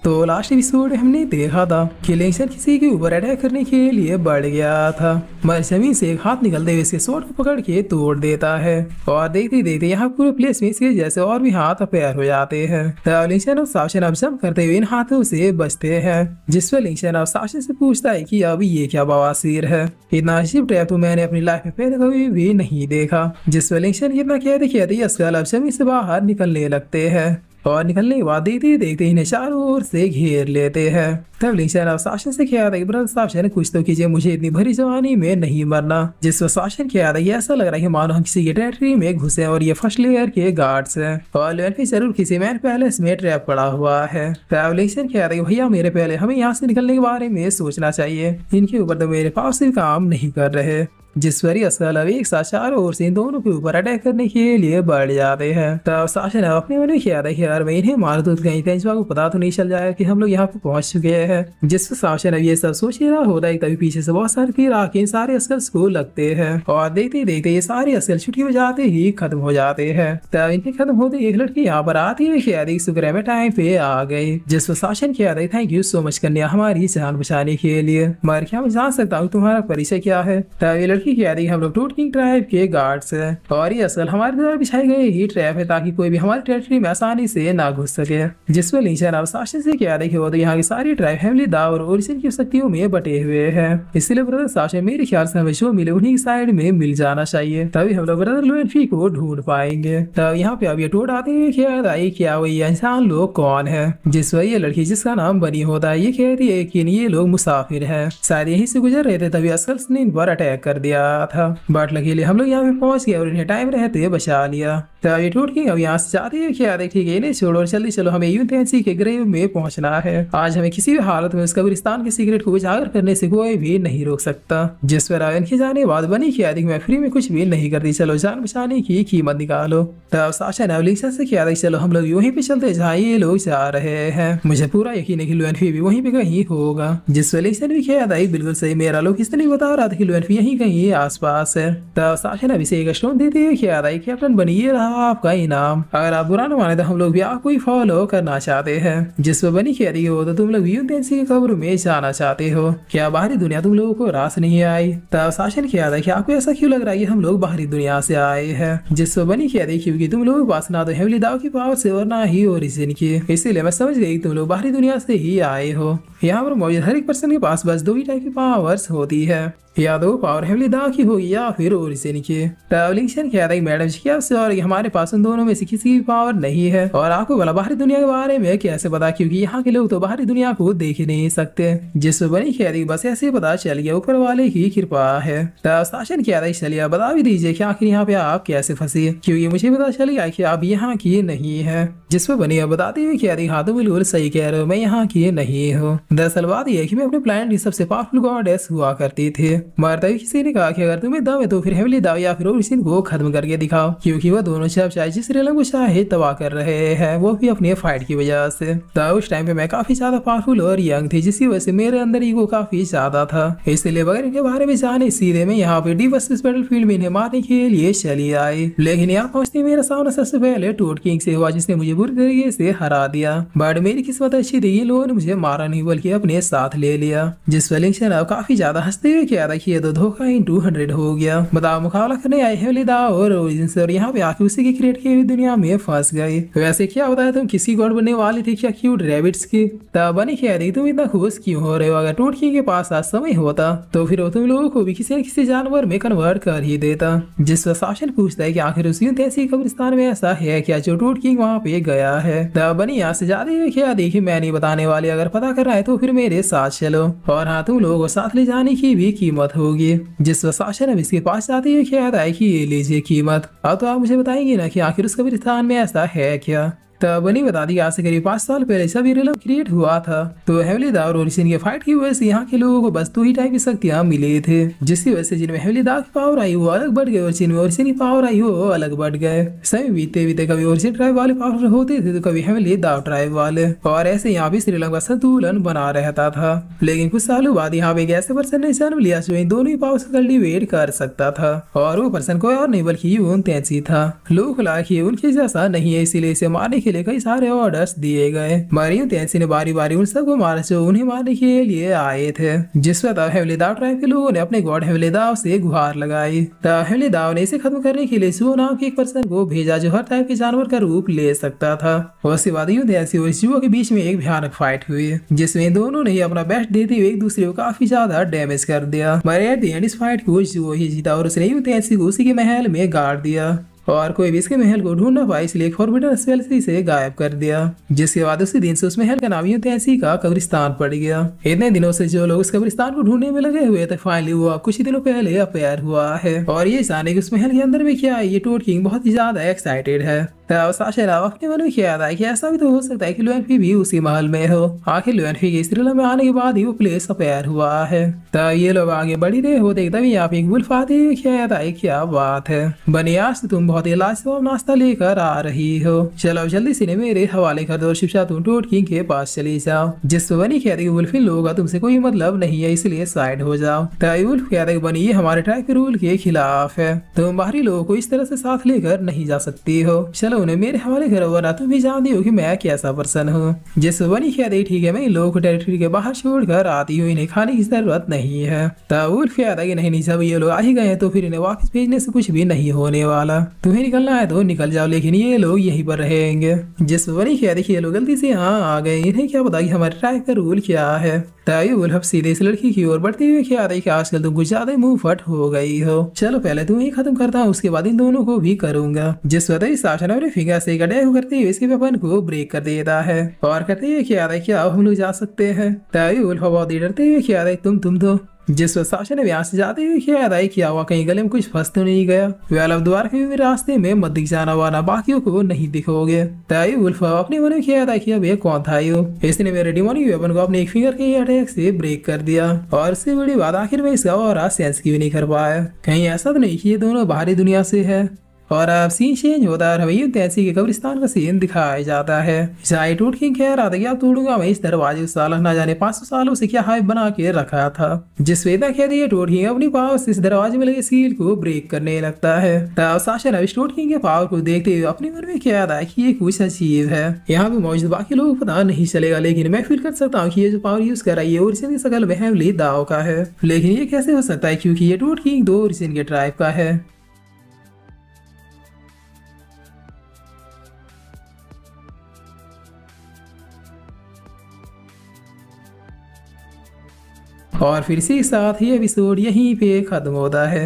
तो last episode में हमने देखा था कि लिंक्सन किसी के ऊपर अटैक करने के लिए बढ़ गया था, मगर जमीन से एक हाथ निकलते हुए इसके स्वॉर्ड को पकड़ के तोड़ देता है और देखते देखते यहाँ पूरे प्लेस में इसके जैसे और भी हाथ पैर हो जाते हैं। तब लिंक्सन और सावशन अब जंप करते हुए इन हाथों से बचते हैं, जिस पर लिंक्सन अब सावशन से पूछता है कि अब ये क्या बवासीर है, इतना अजीब ट्रैप तो मैंने अपनी लाइफ में पहले कभी भी नहीं देखा। जिस पर लिंक्सन इतना कहते कहते अस्कल अब जमीन से बाहर निकलने लगते हैं और निकलने के बाद देखते देखते इन्हें चारों ओर से घेर लेते हैं। तब लिंक्सन अब सावशन से कह रहा है ब्रदर सावशन कुछ तो कीजिए, मुझे इतनी भरी जवानी में नहीं मरना। जिस पर सावशन कह रहा है ऐसा लग रहा है कि मानो हम किसी के टेरिटरी में घुसे और ये फर्स्ट लेयर के गार्ड्स हैं और लेवल पे जरूर किसी मैन पैलेस में ट्रैप पड़ा हुआ है। तब लिंक्सन कह रहा है भैया मेरे पहले हमें यहाँ से निकलने के बारे में सोचना चाहिए, इनके ऊपर तो मेरे पास से काम नहीं कर रहे। जिस पर अस्कल अब एक साथ चारों ओर से इन दोनों के ऊपर अटैक करने के लिए बढ़ जाते हैं। तब सावशन अपने मन में किया था कि यार मैं इन्हें मार दूं कहीं तेंजवा को पता तो नहीं चल जाएगा कि हम लोग यहाँ पे पहुंच चुके हैं। जिस पर सावशन अब ये सब सोच ही रहा होता है तभी पीछे से बहुत सारे तीर आके इन सारे अस्कल्स को लगते हैं और देखते देखते ये सारे अस्कल छुट्टी में जाते ही खत्म हो जाते हैं। तब इनके खत्म होते एक लड़की यहाँ पर आती है कि अधिक शुक्र है मैं टाइम पे आ गई। जिस पर सावशन किया था थैंक यू सो मच कन्या हमारी जान बचाने के लिए, मगर क्या मैं जान सकता हूँ तुम्हारा परिचय क्या है। तब ये लड़की कह रही हम लोग टूट किंग ट्राइब के गार्ड्स हैं और ये असल हमारे द्वारा बिछाए गए ही ट्रैप है ताकि कोई भी हमारे टेरिटरी में आसानी से ना घुस सके। जिसमें लिंक्सन अब सावशन से कह रहे वो तो यहाँ की सारी ट्राइब हेवनली दाव और ओरिजिन की शक्तियों में बटे हुए हैं, इसलिए ब्रदर सावशन मेरे ख्याल से हमें जो मिले उन्हीं की साइड में मिल जाना चाहिए, तभी हम लोग ब्रदर लुएनफी को ढूंढ पाएंगे। तब यहाँ पे अब ये टूट आते हैं ख्याल आई क्या वही इंसान लोग कौन है। जिस वही लड़की जिसका नाम बनी होता है ये कहती है कि ये लोग मुसाफिर है, शायद यहीं से गुजर रहे थे तभी अस्कल्स ने इन पर अटैक कर दिया था, बट लकीली हम लोग यहाँ पे पहुंच गए और इन्हें टाइम रहते बचा लिया। तब ये टूट के अब यहाँ से जाते हैं क्या ठीक है इन्हें छोड़ो और जल्दी चलो हमें यूथेंसी के ग्रेव में पहुंचना है। आज हमें किसी भी हालत में उस कब्रिस्तान के सीक्रेट को उजागर करने से कोई भी नहीं रोक सकता। जिस पर आयन के जाने बाद बनी कि अधिक मैं फ्री में कुछ भी नहीं करती, चलो जान बचाने की कीमत निकालो। तब सावशन ने लिंक्सन से किया चलो हम लोग वहीं पे चलते जहाँ ये लोग जा रहे हैं, मुझे पूरा यकीन है कि लुएनफी भी वहीं पे कहीं होगा। जिस पर लिंक्सन भी किया बिल्कुल सही, मेरा लोग किसने नहीं बता रहा था कि लुएनफी यहीं कहीं आसपास है। तब सावशन अभी से एक स्टोन देते हैं क्या कैप्टन बनिए रहा आपका इनाम, अगर आप बुरा न माने तो हम लोग भी आपको ही फॉलो करना चाहते हैं। जिस पर बनी कह रही हो तो तुम लोग यूथेंसी की कब्र में जाना चाहते हो, क्या बाहरी दुनिया तुम लोगों को रास नहीं आई। तब सावशन किया था कि आपको ऐसा क्यों लग रहा है कि हम लोग बाहरी दुनिया से आए हैं। जिस पर बनी कह रही क्योंकि तुम लोगों के पास ना तो हेवनली दाव की पावर से और ना ही ओरिजिन की, इसीलिए मैं समझ गई तुम लोग बाहरी दुनिया से ही आए हो। यहाँ पर मौजूद हर एक पर्सन के पास बस दो ही टाइप की पावर्स होती है, या तो पावर हेवनली दाव की हो या फिर ओरिजिन की। तब लिंक्सन कह रहा है मैडम जी क्या सॉरी हमारे पास उन दोनों में से किसी की पावर नहीं है, और आपको भला बाहरी दुनिया के बारे में कैसे पता, क्योंकि यहाँ के लोग तो बाहरी दुनिया को देख ही नहीं सकते। जिस पर बनी कह रही बस ऐसे पता चल गया ऊपर वाले की कृपा है। तब सावशन कह रहा है चलिए बता भी दीजिए कि आखिर यहाँ पे आप कैसे फंसी, क्योंकि मुझे पता चल गया कि आप यहाँ की नहीं है। जिस पर बनी बताते हुए कह रही हाँ तो बिल्कुल सही कह रहे हो, मैं यहाँ की नहीं हूँ। दरअसल बात यह कि मैं अपने प्लानेट की सबसे पावरफुल गॉडेस हुआ करती थी, मगर तभी किसी ने कहा कि अगर तुम्हें दम है तो फिर हेवनली दाव या फिर ओरिजिन को खत्म करके दिखाओ, क्योंकि वो दोनों चाहे जिस रेलम को चाहे तबाह कर रहे हैं, वो भी अपनी फाइट की वजह से। तब उस टाइम पे मैं काफी ज्यादा पावरफुल और यंग थी, जिसकी वजह से मेरे अंदर ईगो काफी ज्यादा था, इसलिए बगैर इनके बारे में जाने सीधे मैं यहाँ पे डी वर्सेस बैटलफील्ड में इन्हें मारने के लिए चली आई। लेकिन यहाँ पहुंचते मेरा सामना सबसे पहले टूट किंग से हुआ, जिसने मुझे बुरी तरीके से हरा दिया, बट मेरी किस्मत अच्छी थी, ये लोगों ने मुझे मारा नहीं बल्कि अपने साथ ले लिया। जिस पर लिंक्सन अब काफी ज्यादा हंसते हुए कह रहा कि ये तो धोखा इन 200 हो गया, बताओ मुकाबला करने आए हेवनली दाव और ओरिजिन से, और यहाँ पे आके उसी की क्रिएट की हुई दुनिया में फंस गए। वैसे क्या होता है तुम किसी गॉड बनने वाली थी क्या क्यूट रैबिट्स की। तब बनी कह रही तुम इतना खुश क्यों हो रहे हो, अगर टूट किंग के पास आज समय होता तो फिर वो तुम लोगों को भी किसी न किसी जानवर में कन्वर्ट कर ही देता। जिस पर सावशन पूछता है कि आखिर उस यूथेंसी कब्रिस्तान में ऐसा है क्या जो टूट किंग वहाँ पे गया है। तब बनी यहाँ से ज्यादा क्या देखिए मैं नहीं बताने वाली, अगर पता कर रहा है तो फिर मेरे साथ चलो, और हाँ तुम लोगों को साथ ले जाने की भी कीमत होगी। जिस पर सावशन अब इसके पास जाते हुए कहता है कि ये लीजिए कीमत, अब तो आप मुझे बताएंगे ना कि आखिर उस कब्रिस्तान में ऐसा है क्या। तब बनी बता दी आज से करीब 5 साल पहले जब ये रिलम क्रिएट हुआ था तो हेवनली दाव और ओरिजिन के फाइट की वजह से यहाँ के लोगों को बस 2 ही टाइप की शक्तियां मिली थे, जिसकी वजह से जिनमें हेवनली दाव की पावर आई वो अलग बढ़ गए और जिनमें ओरिजिन की पावर आई वो अलग बढ़ गए। समय बीतते बीते कभी ओरिजिन ट्राइब वाले पावर होते थे तो कभी हेवनली दाव ट्राइब वाले, और ऐसे यहाँ पे श्रीलंका संतुलन बना रहता था। लेकिन कुछ सालों बाद यहाँ पे एक ऐसे पर्सन ने जन्म लिया जो इन दोनों ही पावर से कल्टिवेट कर सकता था, और वो पर्सन कोई और नहीं बल्कि यूथेंसी था। लोग लगा कि उनके जैसा नहीं है, इसीलिए इसे मारने के लिए कई सारे ऑर्डर्स दिए गए। मरियम तेंसी ने बारी बारी उन सबको मारा जो उन्हें मारने के लिए आए थे, जिस पर तब हेवली दाव ट्राइब के लोगों ने अपने गॉड हेवली दाव से गुहार लगाई। तब हेवली दाव ने इसे खत्म करने के लिए जुओ नाम के एक पर्सन को भेजा जो हर टाइप के जानवर का रूप ले सकता था। उसके बाद तेंसी और जुओ के बीच में एक भयानक फाइट हुई जिसमें दोनों ने अपना बेस्ट देते हुए एक दूसरे को काफी ज्यादा डैमेज कर दिया। मगर एट द एंड इस फाइट को जुओ ही जीता और उसने तेंसी को उसी के महल में गाड़ दिया और कोई भी इसके महल को ढूंढ ना पाया, इसलिए फॉरबिडन स्पेल से इसे गायब कर दिया। जिसके बाद उसी दिन से उस महल का नाम तेंसी का कब्रिस्तान पड़ गया। इतने दिनों से जो लोग उस कब्रिस्तान को ढूंढने में लगे हुए थे, फाइनली वो कुछ ही दिनों पहले अपेयर हुआ है और ये जाने कि उस महल के अंदर में क्या है, ये टोड किंग बहुत ही ज्यादा एक्साइटेड है। साशा अपने मन में क्या था कि ऐसा भी तो हो सकता है कि लुएनफी भी उसी महल में हो। आखिर लुएनफी के स्त्रीला में आने के बाद ही वो प्लेस अपेयर हुआ है। तब ये लोग आगे बढ़ रहे होते तभी यहाँ पे एक वुल्फ आती है। क्या बात है बनी, आज तो तुम बहुत ही लाजवाब नाश्ता लेकर आ रही हो। चलो जल्दी से मेरे हवाले कर दो, शिक्षा तुम टोड किंग के पास चली जाओ। जिस पर बनी कहती है वुल्फ इन लोगों का तुमसे कोई मतलब नहीं है, इसलिए साइड हो जाओ। तभी वुल्फ कहता है बनी, ये हमारे ट्राइब के रूल के खिलाफ है, तुम बाहरी लोगों को इस तरह से साथ लेकर नहीं जा सकती हो। चलो उन्हें मेरे हवाले करो, वरना तुम भी जानती हो कि मैं कैसा पर्सन हूँ। जिस बनी कहते है ठीक है, मैं इन लोगों को टेरिटरी के बाहर छोड़कर आती हूँ, इन्हें खाने की जरूरत नहीं है। तब वुल्फ कहता है कि नहीं, जब ये लोग आ ही गए तो फिर इन्हें वापस भेजने से कुछ भी नहीं होने वाला, तुम्हें निकलना है तो निकल जाओ, लेकिन ये लोग यहीं पर रहेंगे। जिस बनी कहते ये लोग गलती से यहाँ आ गए, इन्हें क्या पता कि हमारे ट्राइब का रूल क्या है। तभी वुल्फ सीधे इस लड़की की ओर बढ़ते हुए क्या कि आजकल तुम कुछ ज्यादा मुंह फट हो गई हो, चलो पहले तुम्हें खत्म करता हूँ, उसके बाद इन दोनों को भी करूंगा। जिस वजह साशा ने अपने फिंगर से अटैक करते हुए इसके वेपन को ब्रेक कर देता है और कहते हुए क्या हम लोग जा सकते हैं। तभी वुल्फ बहुत ही डरते हुए क्या तुम तो। जिस पर साशा ने यहाँ से जाते हुए क्या हुआ, कहीं गले में कुछ फंस तो नहीं गया। वेल अब दोबारा के रास्ते में मत दिख जाना, वाना बाकियों को नहीं दिखोगे। तभी वुल्फ अपने मन में कि अब ये कौन था यो, इसने मेरे डिमोनिक वेपन को अपने एक फिंगर के अटैक से ब्रेक कर दिया और इससे बड़ी बात आखिर में इसका और सेंस की भी नहीं कर पाया। कहीं ऐसा तो नहीं कि ये दोनों बाहरी दुनिया से है। और अब सीन चेंज होता है और हमें तेंसी के कब्रिस्तान का सीन दिखाया जाता है। जहाँ टूट किंग कह रहा था कि अब तोड़ूंगा मैं इस दरवाजे साल ना जाने 500 सालों से क्या हाइप बना के रखा था। जिस वेदा कहती है टूट किंग अपनी पावर से इस दरवाजे में लगे सील को ब्रेक करने लगता है। तब साशा ने टूट किंग के पावर को देखते हुए अपने मन में क्या था कि ये कुछ अजीब है, यहाँ पे मौजूद बाकी लोगों को पता नहीं चलेगा, लेकिन मैं फील कर सकता हूँ कि ये जो पावर यूज कर रहा है ये ओरिजिन की शकल में हेवली दाव का है। लेकिन ये कैसे हो सकता है, क्योंकि ये टूट किंग 2 ओरिजिन के ट्राइब का है। और फिर इसी के साथ ये एपिसोड यहीं पे खत्म होता है।